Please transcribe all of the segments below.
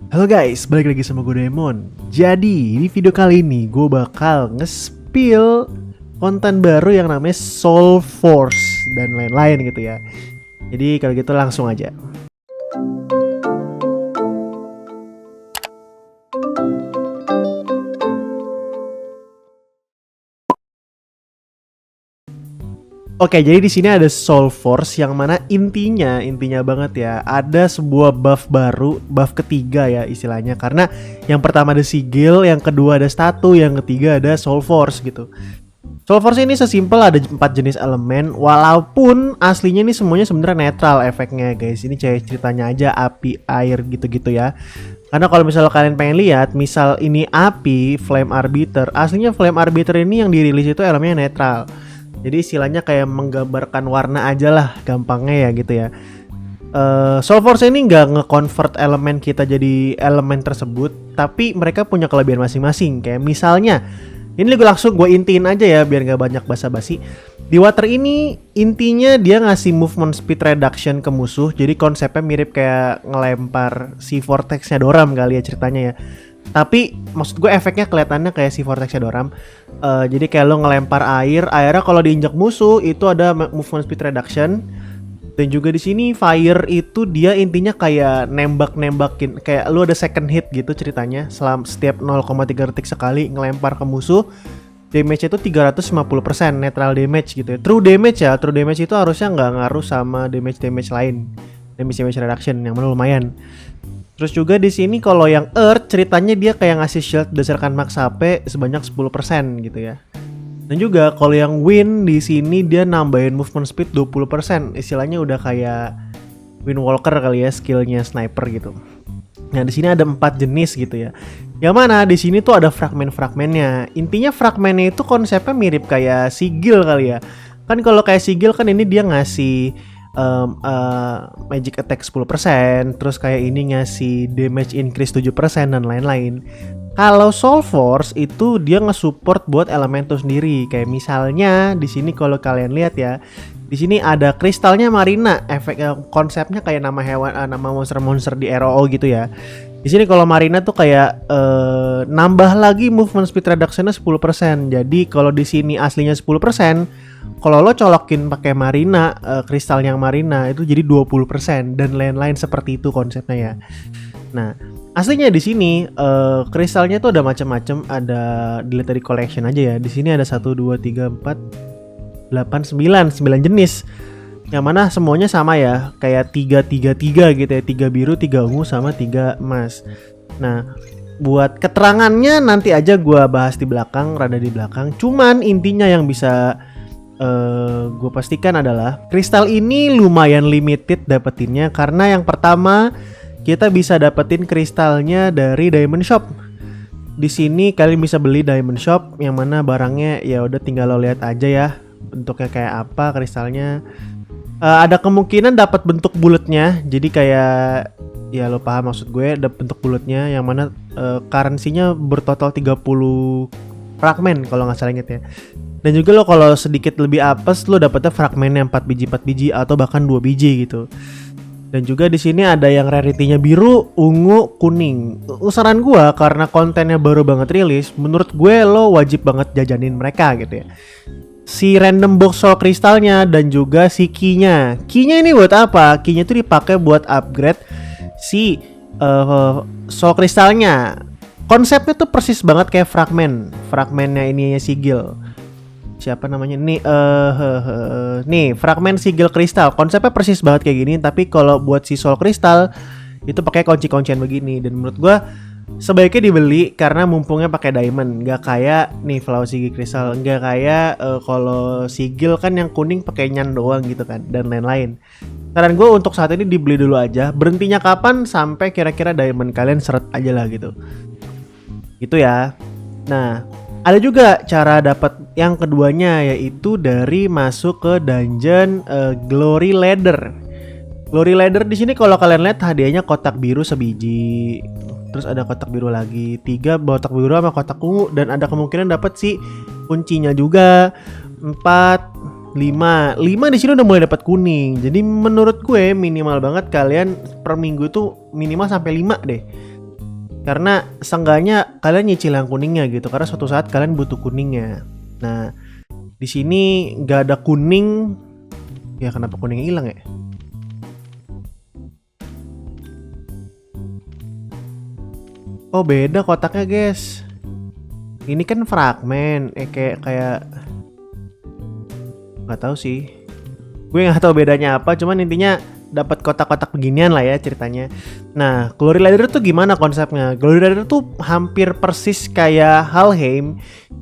Halo guys, balik lagi sama gue Demon. Jadi, di video kali ini gue bakal nge-spill konten baru yang namanya Soul Force dan lain-lain gitu ya. Jadi kalau gitu langsung aja. Oke, jadi di sini ada Soul Force yang mana intinya banget ya, ada sebuah buff baru, buff ketiga ya istilahnya. Karena yang pertama ada Sigil, yang kedua ada Statu, yang ketiga ada Soul Force gitu. Soul Force ini sesimpel ada 4 jenis elemen, walaupun aslinya ini semuanya sebenarnya netral efeknya guys. Ini ceritanya aja api, air gitu-gitu ya. Karena kalau misalnya kalian pengen lihat, misal ini api, Flame Arbiter, aslinya Flame Arbiter ini yang dirilis itu elemennya netral. Jadi istilahnya kayak menggambarkan warna aja lah, gampangnya ya gitu ya. Soul Force ini nggak nge-convert elemen kita jadi elemen tersebut, tapi mereka punya kelebihan masing-masing. Kayak misalnya, ini gue langsung gue intiin aja ya biar nggak banyak basa-basi. Di water ini intinya dia ngasih movement speed reduction ke musuh, jadi konsepnya mirip kayak ngelempar si vortexnya Doram kali ya ceritanya ya. Tapi maksud gue efeknya kelihatannya kayak si vortexnya Doram. Jadi kayak lo ngelempar airnya kalau diinjak musuh itu ada movement speed reduction. Dan juga di sini fire itu dia intinya kayak nembakin, kayak lu ada second hit gitu ceritanya. Setiap 0,3 detik sekali ngelempar ke musuh, damage itu 350% netral damage gitu ya. True damage ya, true damage itu harusnya nggak ngaruh sama damage lain. Damage reduction yang mana lumayan. Terus juga di sini kalau yang Earth ceritanya dia kayak ngasih shield berdasarkan max HP sebanyak 10% gitu ya. Dan juga kalau yang Wind di sini dia nambahin movement speed 20%. Istilahnya udah kayak Windwalker kali ya, skillnya sniper gitu. Nah, di sini ada 4 jenis gitu ya. Yang mana di sini tuh ada fragmen-fragmennya. Intinya fragmennya itu konsepnya mirip kayak sigil kali ya. Kan kalau kayak sigil kan ini dia ngasih magic attack 10%, terus kayak ini ngasih damage increase 7% dan lain-lain. Kalau Soul Force itu dia nge-support buat elemen itu sendiri. Kayak misalnya di sini kalau kalian lihat ya, di sini ada kristalnya Marina, efek konsepnya kayak nama hewan, nama monster-monster di ROO gitu ya. Di sini kalau Marina tuh kayak nambah lagi movement speed reduction-nya 10%. Jadi kalau di sini aslinya 10%, kalau lo colokin pakai Marina, kristal yang Marina itu jadi 20% dan lain-lain seperti itu konsepnya ya. Nah, aslinya di sini kristalnya tuh ada macam-macam, ada dilihat dari collection aja ya. Di sini ada 1 2 3 4 8 9 jenis. Yang mana semuanya sama ya, kayak 3 gitu ya, 3 biru, 3 ungu sama 3 emas. Nah, buat keterangannya nanti aja gua bahas di belakang, rada di belakang. Cuman intinya yang bisa gue pastikan adalah kristal ini lumayan limited dapetinnya, karena yang pertama kita bisa dapetin kristalnya dari Diamond Shop. Di sini kalian bisa beli Diamond Shop yang mana barangnya ya udah tinggal lo lihat aja ya bentuknya kayak apa kristalnya. Ada kemungkinan dapat bentuk bulatnya, jadi kayak ya lo paham maksud gue, ada bentuk bulatnya yang mana currency-nya bertotal 30 fragmen kalau nggak salah inget ya. Dan juga lo kalau sedikit lebih apes lo dapetnya fragmennya 4 biji atau bahkan 2 biji gitu. Dan juga di sini ada yang rarity-nya biru, ungu, kuning. Saran gue karena kontennya baru banget rilis, menurut gue lo wajib banget jajanin mereka gitu ya. Si random box soul kristalnya dan juga si key-nya. Key-nya ini buat apa? Key-nya itu dipakai buat upgrade si soul kristalnya. Konsepnya tuh persis banget kayak fragmennya ininya sigil. Siapa namanya nih fragmen sigil kristal, konsepnya persis banget kayak gini, tapi kalau buat si soul kristal itu pakai kunci-kuncian begini. Dan menurut gua sebaiknya dibeli karena mumpungnya pakai diamond, nggak kayak nih flower sigil kristal, nggak kayak kalau sigil kan yang kuning pakai nyan doang gitu kan dan lain-lain. Saran gue untuk saat ini dibeli dulu aja, berhentinya kapan sampai kira-kira diamond kalian seret aja lah gitu ya. Nah, ada juga cara dapat yang keduanya, yaitu dari masuk ke dungeon Glory Ladder. Glory Ladder di sini kalau kalian lihat hadiahnya kotak biru sebiji, terus ada kotak biru lagi 3, kotak biru sama kotak ungu, dan ada kemungkinan dapat si kuncinya juga 4, 5 di sini udah mulai dapat kuning. Jadi menurut gue minimal banget kalian per minggu itu minimal sampai 5 deh. Karena seenggaknya kalian nyicil yang kuningnya gitu. Karena suatu saat kalian butuh kuningnya. Nah, di sini nggak ada kuning. Ya kenapa kuningnya hilang ya? Oh beda kotaknya guys. Ini kan fragmen. Kayak nggak tahu sih. Gue nggak tahu bedanya apa. Cuman intinya dapat kotak-kotak beginian lah ya ceritanya. Nah, Glory Ladder tuh gimana konsepnya? Glory Ladder tuh hampir persis kayak Helheim.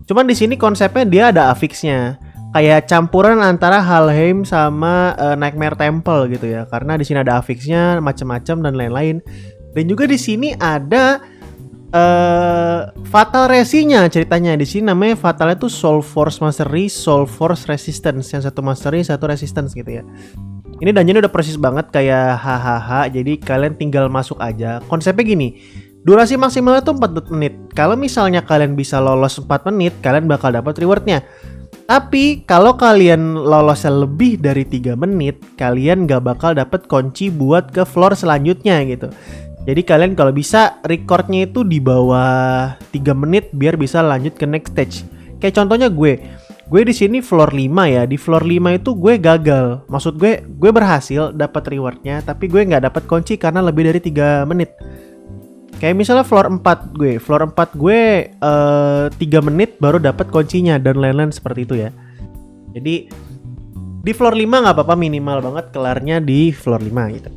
Cuman di sini konsepnya dia ada affixnya. Kayak campuran antara Helheim sama Nightmare Temple gitu ya. Karena di sini ada affixnya, macam-macam dan lain-lain. Dan juga di sini ada Fatal Resi-nya ceritanya. Di sini namanya Fatalnya tuh Soul Force Mastery, Soul Force Resistance. Yang satu Mastery, satu Resistance gitu ya. Ini dungeon udah persis banget kayak hahaha. Jadi kalian tinggal masuk aja. Konsepnya gini, durasi maksimalnya tuh 4 menit. Kalau misalnya kalian bisa lolos 4 menit, kalian bakal dapat rewardnya. Tapi kalau kalian lolosnya lebih dari 3 menit, kalian gak bakal dapat kunci buat ke floor selanjutnya gitu. Jadi kalian kalau bisa recordnya itu di bawah 3 menit biar bisa lanjut ke next stage. Kayak contohnya gue di sini floor 5 ya. Di floor 5 itu gue gagal. Maksud gue berhasil dapat rewardnya, tapi gue nggak dapat kunci karena lebih dari 3 menit. Kayak misalnya floor 4 gue 3 menit baru dapat kuncinya dan lain-lain seperti itu ya. Jadi di floor 5 nggak apa-apa, minimal banget kelarnya di floor 5 gitu.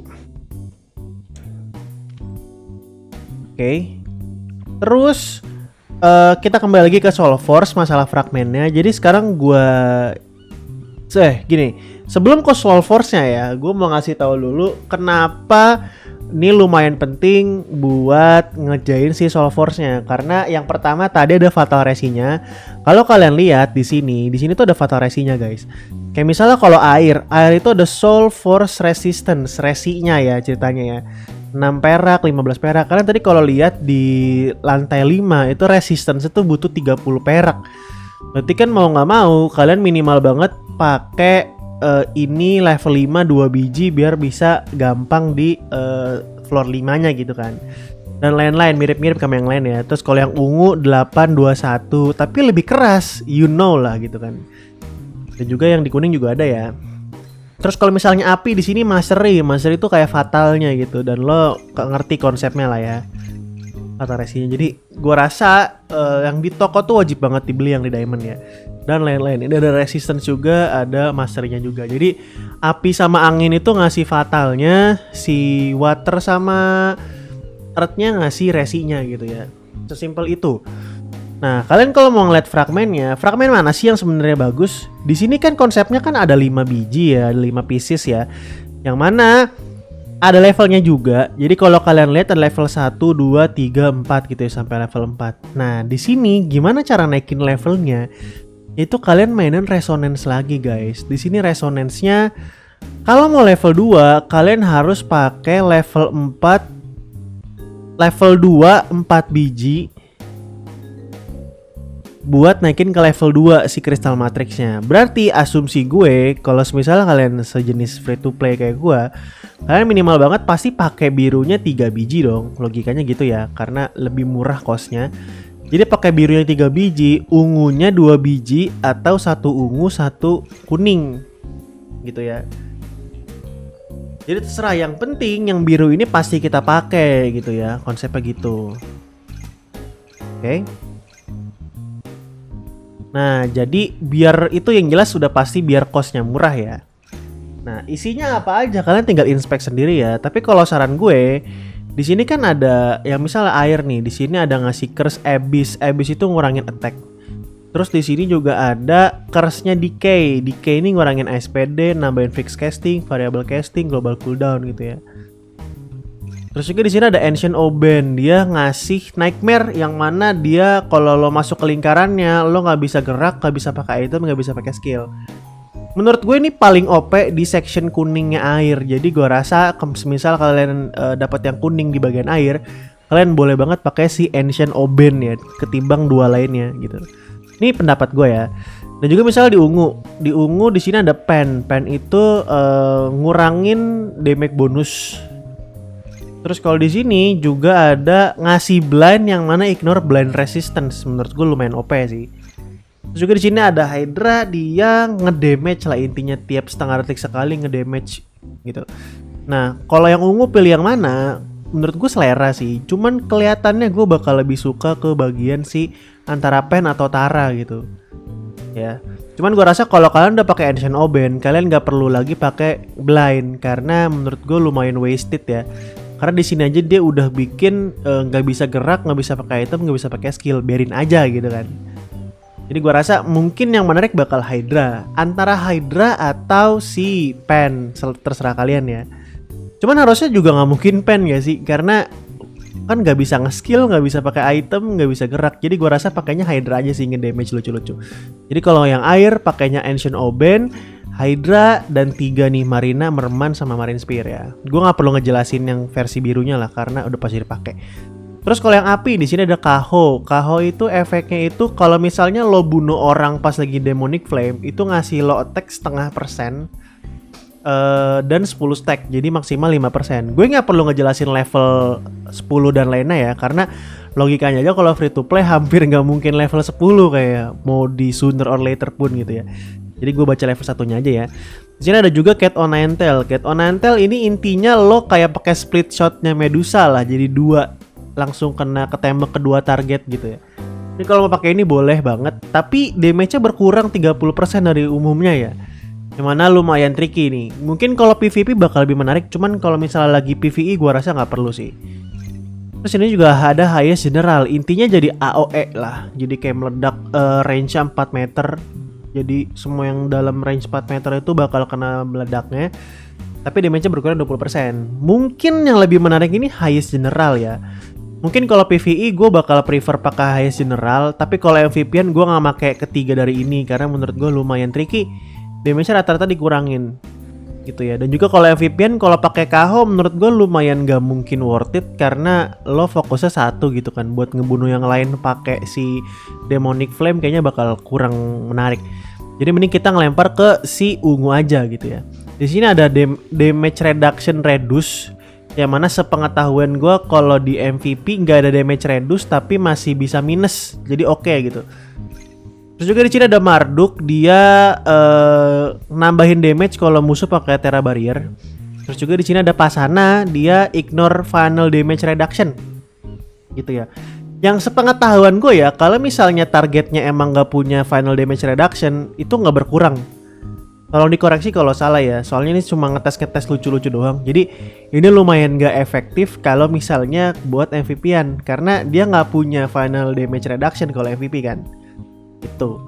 Oke. Terus kita kembali lagi ke Soul Force masalah fragmennya. Jadi sekarang gini, sebelum ke Soul Force-nya ya, gue mau ngasih tahu dulu kenapa ini lumayan penting buat ngejain si Soul Force-nya. Karena yang pertama tadi ada Fatal Resi-nya. Kalau kalian lihat di sini tuh ada Fatal Resi-nya guys. Kayak misalnya kalau air itu ada Soul Force Resistance, resinya ya ceritanya ya. 6 perak, 15 perak. Kalian tadi kalau lihat di lantai 5 itu resistance itu butuh 30 perak. Berarti kan mau nggak mau kalian minimal banget pakai ini level 5 2 biji biar bisa gampang di floor 5-nya gitu kan. Dan lain-lain mirip-mirip sama yang lain ya. Terus kalau yang ungu 821 tapi lebih keras, you know lah gitu kan. Dan juga yang di kuning juga ada ya. Terus kalau misalnya api di sini mastery itu kayak fatalnya gitu, dan lo ngerti konsepnya lah ya, fatal resinya. Jadi gua rasa yang di toko tuh wajib banget dibeli yang di diamond ya, dan lain-lain. Ini ada resistance juga, ada masterynya juga. Jadi api sama angin itu ngasih fatalnya, si water sama earthnya ngasih resinya gitu ya. Sesimpel itu. Nah, kalian kalau mau ngeliat fragmen mana sih yang sebenarnya bagus? Di sini kan konsepnya kan ada 5 biji ya, ada 5 pieces ya. Yang mana ada levelnya juga. Jadi kalau kalian lihat ada level 1, 2, 3, 4 gitu ya sampai level 4. Nah, di sini gimana cara naikin levelnya? Itu kalian mainin resonance lagi, guys. Di sini resonance-nya kalau mau level 2, kalian harus pakai level 4 biji buat naikin ke level 2 si Crystal Matrix-nya. Berarti asumsi gue kalau misalnya kalian sejenis free to play kayak gue, kalian minimal banget pasti pakai birunya 3 biji dong. Logikanya gitu ya, karena lebih murah costnya. Jadi pakai birunya 3 biji, ungunya 2 biji, atau 1 ungu 1 kuning gitu ya. Jadi terserah, yang penting yang biru ini pasti kita pakai gitu ya, konsepnya gitu. Oke. Nah, jadi biar itu yang jelas sudah pasti biar costnya murah ya. Nah, isinya apa aja kalian tinggal inspek sendiri ya. Tapi kalau saran gue, di sini kan ada yang misalnya air nih. Di sini ada ngasih curse abyss. Abyss itu ngurangin attack. Terus di sini juga ada curse-nya decay. Decay ini ngurangin SPD, nambahin fixed casting, variable casting, global cooldown gitu ya. Terus juga di sini ada Ancient Oben, dia ngasih Nightmare yang mana dia kalau lo masuk ke lingkarannya lo nggak bisa gerak, nggak bisa pakai item, nggak bisa pakai skill. Menurut gue ini paling OP di section kuningnya air. Jadi gue rasa misal kalian dapat yang kuning di bagian air, kalian boleh banget pakai si Ancient Oben ya, ketimbang dua lainnya gitu. Ini pendapat gue ya. Dan juga misalnya di ungu di sini ada pen. Pen itu ngurangin damage bonus. Terus kalau di sini juga ada ngasih blind yang mana ignore blind resistance. Menurut gue lumayan OP sih. Terus juga di sini ada Hydra, dia ngedamage lah intinya tiap setengah detik sekali ngedamage gitu. Nah, kalau yang ungu pilih yang mana? Menurut gue selera sih. Cuman kelihatannya gue bakal lebih suka ke bagian si antara pen atau Tara gitu. Ya, cuman gue rasa kalau kalian udah pakai Ancient Oben, kalian nggak perlu lagi pakai blind karena menurut gue lumayan wasted ya. Karena di sini aja dia udah bikin nggak bisa gerak, nggak bisa pakai item, nggak bisa pakai skill, biarin aja gitu kan. Jadi gue rasa mungkin yang menarik bakal Hydra, antara Hydra atau si pen, terserah kalian ya. Cuman harusnya juga nggak mungkin pen ya sih, karena kan nggak bisa nge-skill, nggak bisa pakai item, nggak bisa gerak. Jadi gue rasa pakainya Hydra aja sih, nge-damage lucu-lucu. Jadi kalau yang air pakainya Ancient Oben, Hydra, dan 3 nih Marina, Merman, sama Marine Spear ya. Gue nggak perlu ngejelasin yang versi birunya lah karena udah pasti dipakai. Terus kalau yang api di sini ada Kaho. Kaho itu efeknya itu kalau misalnya lo bunuh orang pas lagi Demonic Flame itu ngasih lo attack 0,5%. Dan 10 stack, jadi maksimal 5%. Gue nggak perlu ngejelasin level 10 dan lainnya ya, karena logikanya aja kalau free to play hampir nggak mungkin level 10 kayak mau di sooner or later pun gitu ya. Jadi gue baca level satunya aja ya. Di sini ada juga Cat O' Nine Tail. Cat O' Nine Tail ini intinya lo kayak pakai split shotnya Medusa lah, jadi 2 langsung kena ketembak kedua target gitu ya. Jadi kalau mau pakai ini boleh banget, tapi damage-nya berkurang 30% dari umumnya ya. Yang mana lumayan tricky nih. Mungkin kalau PvP bakal lebih menarik, cuman kalau misalnya lagi PvE gua rasa nggak perlu sih. Terus ini juga ada Highest General. Intinya jadi AOE lah. Jadi kayak meledak range 4 meter. Jadi semua yang dalam range 4 meter itu bakal kena meledaknya. Tapi damage-nya berkurang 20%. Mungkin yang lebih menarik ini Highest General ya. Mungkin kalau PvE gue bakal prefer pakai Highest General. Tapi kalau MVP-an gue nggak pakai ketiga dari ini karena menurut gue lumayan tricky. Damage-nya rata-rata dikurangin gitu ya. Dan juga kalau MVP-an kalau pakai Kaho menurut gue lumayan gak mungkin worth it karena lo fokusnya satu gitu kan. Buat ngebunuh yang lain pakai si Demonic Flame kayaknya bakal kurang menarik. Jadi mending kita ngelempar ke si ungu aja gitu ya. Di sini ada damage reduction reduce, yang mana sepengetahuan gue kalau di MVP nggak ada damage reduce tapi masih bisa minus. Jadi oke gitu. Terus juga di sini ada Marduk, dia nambahin damage kalau musuh pakai Terra Barrier. Terus juga di sini ada Pasana, dia ignore final damage reduction. Gitu ya. Yang sepengetahuan gue ya, kalau misalnya targetnya emang nggak punya final damage reduction, itu nggak berkurang. Tolong dikoreksi kalau salah ya, soalnya ini cuma ngetes lucu-lucu doang. Jadi ini lumayan nggak efektif kalau misalnya buat MVP-an, karena dia nggak punya final damage reduction kalau MVP kan. Itu.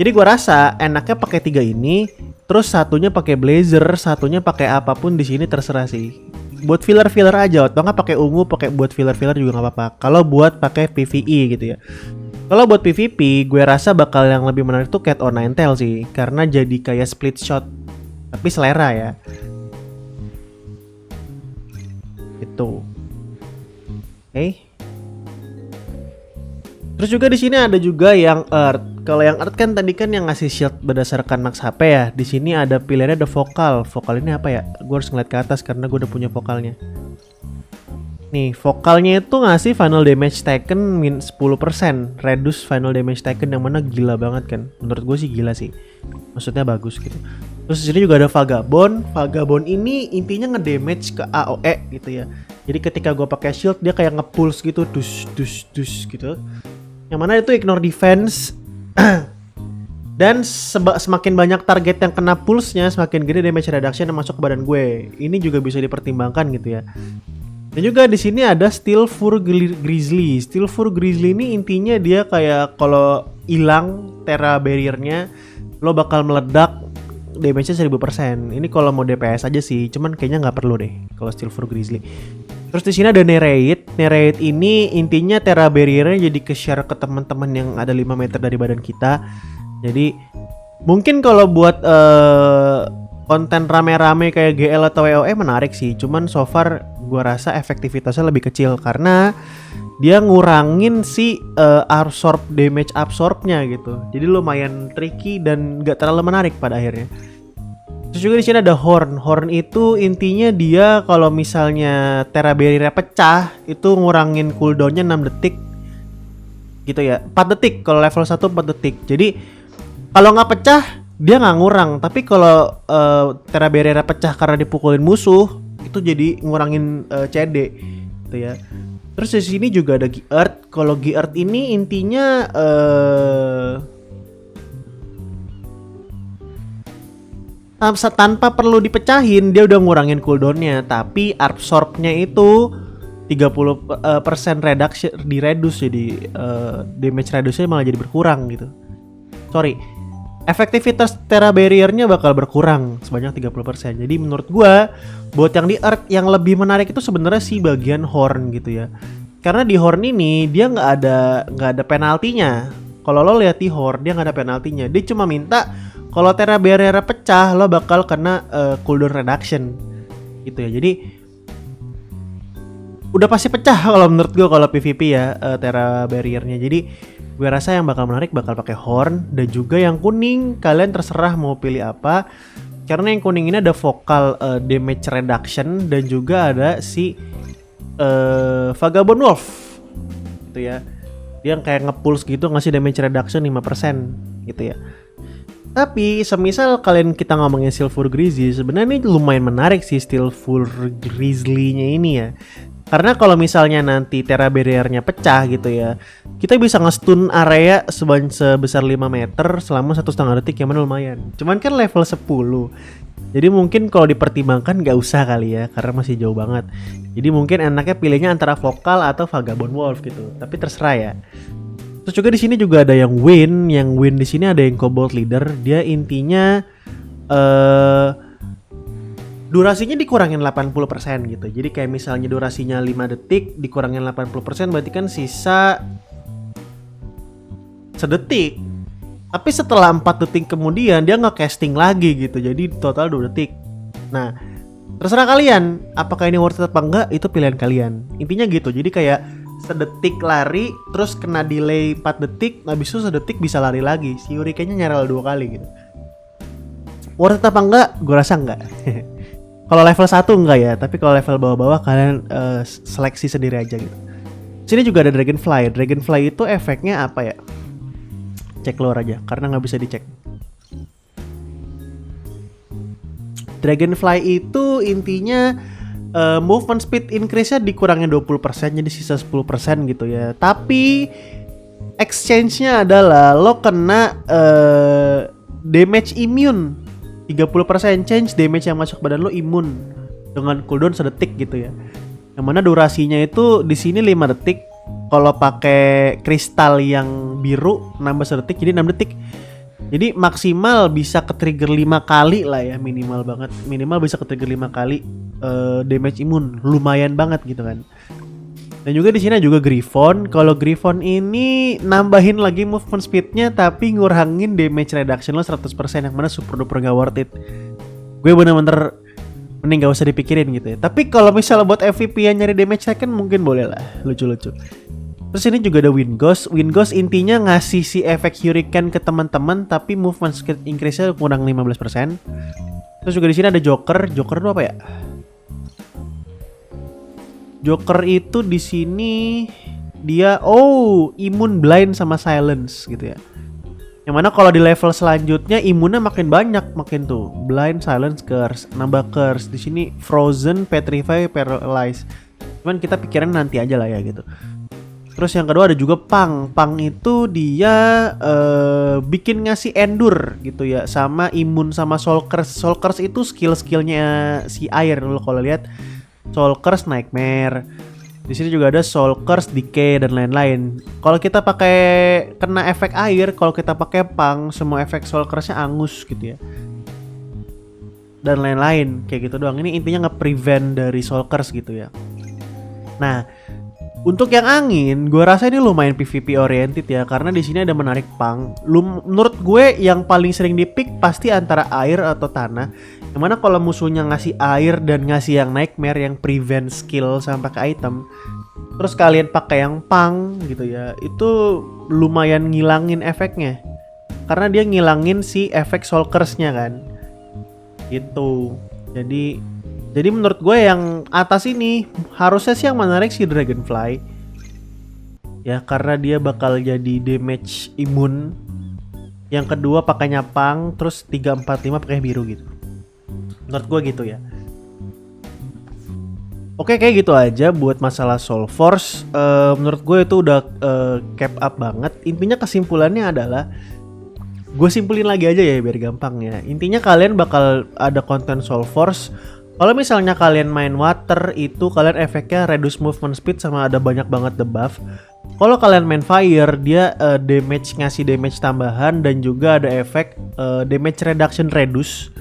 Jadi gua rasa enaknya pakai 3 ini, terus satunya pakai blazer, satunya pakai apapun di sini terserah sih. Buat filler aja, atau nggak pakai ungu, pakai buat filler juga nggak apa-apa. Kalau buat pakai PvE gitu ya. Kalau buat PvP, gue rasa bakal yang lebih menarik tuh Cat O' Nine Tail sih, karena jadi kayak split shot, tapi selera ya. Itu. Oke. Terus juga di sini ada juga yang Earth. Kalau yang Earth kan tadi kan yang ngasih shield berdasarkan max HP ya. Di sini ada pilihannya ada vokal. Vokal ini apa ya? Gue harus ngeliat ke atas karena gue udah punya vokalnya. Nih, vokalnya itu ngasih final damage taken min 10%, reduce final damage taken, yang mana gila banget kan. Menurut gue sih gila sih. Maksudnya bagus gitu. Terus di sini juga ada Vagabond. Vagabond ini intinya ngedamage ke AOE gitu ya. Jadi ketika gue pakai shield dia kayak nge-pulse gitu, dus gitu. Yang mana itu ignore defense. Dan semakin banyak target yang kena pulse-nya, semakin gede damage reduction yang masuk ke badan gue. Ini juga bisa dipertimbangkan gitu ya. Dan juga di sini ada Steel Fur Grizzly. Steel Fur Grizzly ini intinya dia kayak kalau hilang Terra Barrier-nya, lo bakal meledak, damage-nya 1000%. Ini kalau mau DPS aja sih, cuman kayaknya nggak perlu deh kalau Steel Fur Grizzly. Terus di sini ada Nerate. Nerate ini intinya Terra Barrier-nya jadi ke-share ke teman-teman yang ada 5 meter dari badan kita. Jadi mungkin kalau buat konten rame-rame kayak GL atau WoE menarik sih. Cuman so far gua rasa efektivitasnya lebih kecil karena dia ngurangin si damage absorbnya gitu. Jadi lumayan tricky dan gak terlalu menarik pada akhirnya. Terus juga di sini ada Horn. Horn itu intinya dia kalau misalnya Terra Barrier pecah itu ngurangin cooldownnya 6 detik gitu ya. 4 detik kalau level 1 4 detik. Jadi kalau nggak pecah dia nggak ngurang. Tapi kalau Terra Barrier pecah karena dipukulin musuh itu jadi ngurangin CD gitu ya. Terus di sini juga ada G-Earth. Kalau G-Earth ini intinya tanpa perlu dipecahin dia udah ngurangin cooldownnya, tapi absorbnya itu 30% reduction reduce, jadi damage reduce-nya malah jadi berkurang gitu. Sorry, efektivitas Terra Barrier-nya bakal berkurang sebanyak 30%. Jadi menurut gua buat yang di Earth yang lebih menarik itu sebenarnya si bagian Horn gitu ya. Karena di Horn ini dia nggak ada penaltinya. Kalau lo lihat di Horn dia nggak ada penaltinya. Dia cuma minta kalau Terra Barrier pecah lo bakal kena cooldown reduction gitu ya. Jadi udah pasti pecah kalau menurut gue kalau PvP ya Terra Barrier-nya. Jadi gue rasa yang bakal menarik bakal pakai Horn, dan juga yang kuning kalian terserah mau pilih apa. Karena yang kuning ini ada vocal damage reduction dan juga ada si Vagabond Wolf gitu ya. Dia yang kayak nge-pulse gitu ngasih damage reduction 5% gitu ya. Tapi semisal kalian kita ngomongin Silver Grizzly, sebenarnya ini lumayan menarik sih Silver Grizzly-nya ini ya. Karena kalau misalnya nanti Terra Barrier-nya pecah gitu ya, kita bisa nge-stun area sebesar 5 meter selama 1,5 detik, yang mana lumayan. Cuman kan level 10. Jadi mungkin kalau dipertimbangkan gak usah kali ya, karena masih jauh banget. Jadi mungkin enaknya pilihnya antara Vocal atau Vagabond Wolf gitu. Tapi terserah ya. Terus juga di sini juga ada yang Win. Yang Win di sini ada yang Cobalt Leader. Dia intinya durasinya dikurangin 80% gitu. Jadi kayak misalnya durasinya 5 detik dikurangin 80%, berarti kan sisa sedetik. Tapi setelah 4 detik kemudian dia nge-casting lagi gitu. Jadi total 2 detik. Nah, terserah kalian apakah ini worth it apa enggak, itu pilihan kalian. Intinya gitu. Jadi kayak sedetik lari terus kena delay 4 detik, habis itu sedetik bisa lari lagi. Si Hurricane-nya nyerel 2 kali gitu. Worth it apa enggak? Gue rasa enggak. Kalau level 1 enggak ya, tapi kalau level bawah-bawah kalian seleksi sendiri aja gitu. Sini juga ada Dragonfly. Dragonfly itu efeknya apa ya? Cek luar aja, karena nggak bisa dicek. Dragonfly itu intinya movement speed increase-nya dikurangin 20%, jadi sisa 10% gitu ya. Tapi exchange-nya adalah lo kena damage immune 30%, change damage yang masuk badan lo imun dengan cooldown sedetik gitu ya. Yang mana durasinya itu di sini 5 detik. Kalau pakai kristal yang biru nambah sedetik jadi 6 detik. Jadi maksimal bisa ke-trigger 5 kali lah ya, minimal banget. Minimal bisa ke-trigger 5 kali damage imun. Lumayan banget gitu kan. Dan juga di sini juga Griffon. Kalau Griffon ini nambahin lagi movement speednya tapi ngurangin damage reduction lo 100%, yang mana super duper gak worth it. Gue bener-bener mending gak usah dipikirin gitu ya. Tapi kalau misalnya buat FVP yang nyari damage second mungkin boleh lah, lucu-lucu. Terus ini juga ada Wind Ghost. Wind Ghost intinya ngasih si efek Hurricane ke teman-teman tapi movement speed increase-nya kurang 15%. Terus juga di sini ada Joker. Joker itu apa ya? Joker itu di sini dia imun blind sama silence gitu ya. Yang mana kalau di level selanjutnya imunnya makin banyak, makin tuh blind, silence, curse, nambah curse. Di sini frozen, petrify, paralyze. Cuman kita pikirin nanti aja lah ya gitu. Terus yang kedua ada juga Pang. Pang itu dia bikin ngasih endure gitu ya, sama imun sama soul curse. Soul curse itu skill-skillnya si air. Lo kalau lihat Soul Curse Nightmare. Di sini juga ada Soul Curse Decay dan lain-lain. Kalau kita pakai kena efek air, kalau kita pakai Pang, semua efek Soul Curse-nya angus gitu ya. Dan lain-lain kayak gitu doang. Ini intinya nge-prevent dari Soul Curse gitu ya. Nah, untuk yang angin, gue rasa ini lumayan PvP oriented ya, karena di sini ada menarik Pang. Menurut gue yang paling sering di-pick pasti antara air atau tanah. Yang mana kalau musuhnya ngasih air dan ngasih yang Nightmare yang prevent skill sampai ke item, terus kalian pakai yang pang gitu ya, itu lumayan ngilangin efeknya. Karena dia ngilangin si efek soul curse-nya kan. Gitu. Jadi menurut gue yang atas ini harusnya sih yang menarik si Dragonfly. Ya karena dia bakal jadi damage imun. Yang kedua pakainya pang, terus 3 4 5 pakai biru gitu. Menurut gue gitu ya. Oke, kayak gitu aja buat masalah Soul Force. Menurut gue itu udah cap up banget. Intinya kesimpulannya adalah, gue simpulin lagi aja ya biar gampang ya. Intinya kalian bakal ada konten Soul Force. Kalau misalnya kalian main water, itu kalian efeknya reduce movement speed sama ada banyak banget debuff. Kalau kalian main fire, dia ngasih damage tambahan dan juga ada efek damage reduction reduce.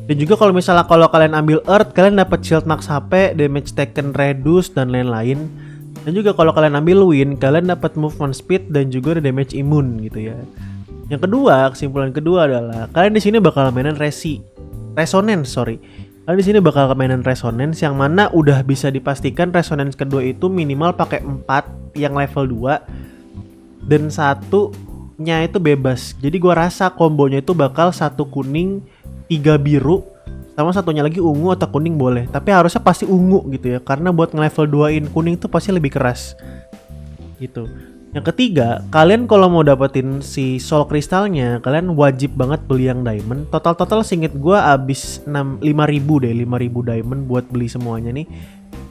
Dan juga kalau misalnya kalian ambil earth, kalian dapat shield max HP, damage taken reduce dan lain-lain. Dan juga kalau kalian ambil wind, kalian dapat movement speed dan juga ada damage imun gitu ya. Yang kedua, kesimpulan kedua adalah kalian di sini bakal mainan resonance. Kalian di sini bakal mainan resonance yang mana udah bisa dipastikan resonance kedua itu minimal pakai 4 yang level 2 dan satunya itu bebas. Jadi gua rasa kombonya itu bakal 1 kuning 3 biru sama satunya lagi ungu atau kuning boleh, tapi harusnya pasti ungu gitu ya, karena buat nge-level 2-in kuning tuh pasti lebih keras gitu. Yang ketiga, kalian kalau mau dapetin si soul kristalnya, kalian wajib banget beli yang diamond. Total singkat gua abis 5.000 deh, 5.000 diamond buat beli semuanya nih.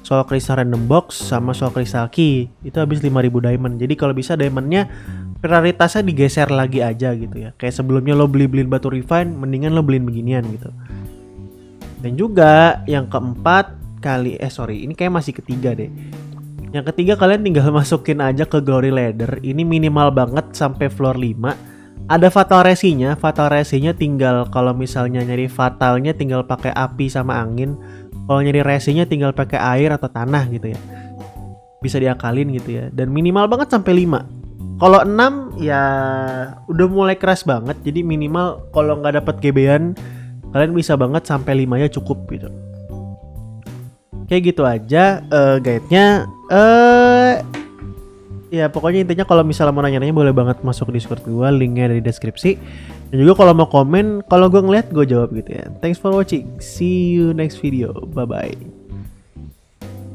Soul crystal random box sama soul crystal key itu habis 5.000 diamond. Jadi kalau bisa diamondnya prioritasnya digeser lagi aja gitu ya. Kayak sebelumnya lo beli-beliin batu refine, mendingan lo beliin beginian gitu. Dan juga yang keempat ini kayak masih ketiga deh. Yang ketiga kalian tinggal masukin aja ke glory ladder. Ini minimal banget sampai floor 5. Ada fatal resinya tinggal kalau misalnya nyari fatalnya tinggal pakai api sama angin. Kalau nyari resinya tinggal pakai air atau tanah gitu ya. Bisa diakalin gitu ya. Dan minimal banget sampai 5. Kalau 6 ya udah mulai keras banget. Jadi minimal kalau nggak dapet GB-an, kalian bisa banget sampai 5 ya cukup gitu. Kayak gitu aja guide-nya. Ya pokoknya intinya kalau misalnya mau nanya-nanya boleh banget masuk ke Discord gue, linknya ada di deskripsi. Dan juga kalau mau komen, kalau gue ngeliat gue jawab gitu ya. Thanks for watching. See you next video. Bye bye.